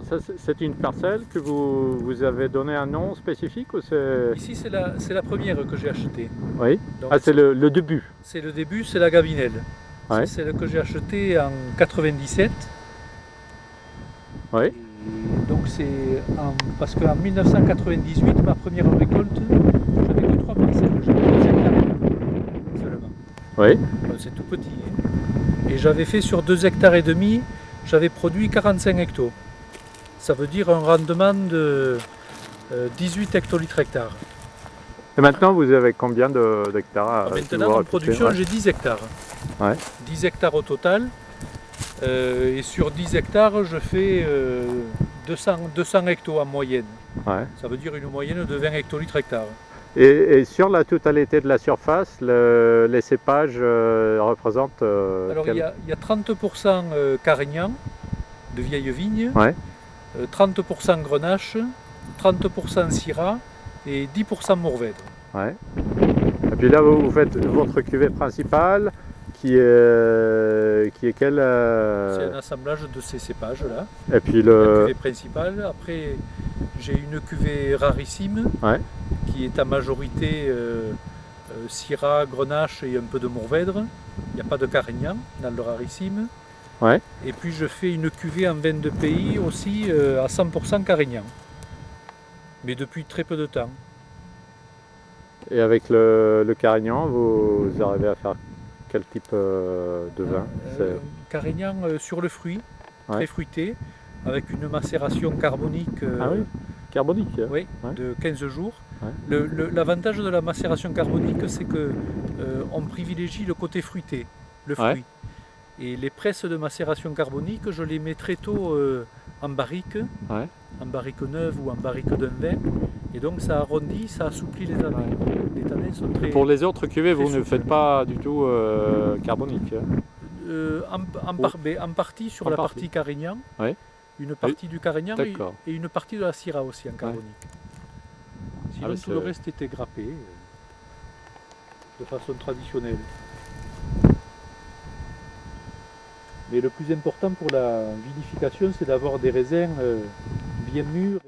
Alors ça, c'est une parcelle que vous avez donné un nom spécifique ou c'est... Ici, c'est la première que j'ai achetée. Oui. Donc, Ah, c'est le début. c'est le début, c'est la Gavinelle. Ouais. C'est celle que j'ai achetée en 97. Oui. Et donc parce qu'en 1998, ma première récolte, j'avais que 3 parcelles, j'avais 2 hectares et demi seulement. Oui. Enfin, c'est tout petit. Hein. Et j'avais fait sur 2 hectares et demi, j'avais produit 45 hectos. Ça veut dire un rendement de 18 hectolitres hectares. Et maintenant, vous avez combien d'hectares? Maintenant, en production, ouais. j'ai 10 hectares. Ouais. 10 hectares au total. Et sur 10 hectares, je fais 200 hectos en moyenne. Ouais. Ça veut dire une moyenne de 20 hectolitres hectares. Et sur la totalité de la surface, les cépages représentent Alors il y a 30% Carignan, de vieilles vignes, ouais. 30% Grenache, 30% Syrah et 10% Mourvèdre. Ouais. Et puis là, vous faites votre cuvée principale qui est quelle C'est un assemblage de ces cépages-là. Et puis la cuvée principale. Après, j'ai une cuvée rarissime ouais. qui est à majorité Syrah, Grenache et un peu de Mourvèdre. Il n'y a pas de Carignan dans le rarissime. Ouais. Et puis je fais une cuvée en vin de pays aussi à 100% Carignan. Mais depuis très peu de temps. Et avec le Carignan, vous arrivez à faire quel type de vin? Carignan sur le fruit, ouais. très fruité, avec une macération carbonique, ah oui, carbonique oui, ouais. de 15 jours. Ouais. L'avantage de la macération carbonique, c'est qu'on privilégie le côté fruité, le fruit. Ouais. Et les presses de macération carbonique, je les mets très tôt en barrique, ouais. en barrique neuve ou en barrique d'un vin. Et donc ça arrondit, ça assouplit les tanins. Ouais. Les tanins sont très... Pour les autres cuvées, vous souples. ne faites pas du tout carbonique en partie sur la partie Carignan, ouais. une partie du Carignan et une partie de la Syrah aussi en carbonique. Ouais. Sinon tout le reste était grappé de façon traditionnelle. Mais le plus important pour la vinification, c'est d'avoir des raisins bien mûrs.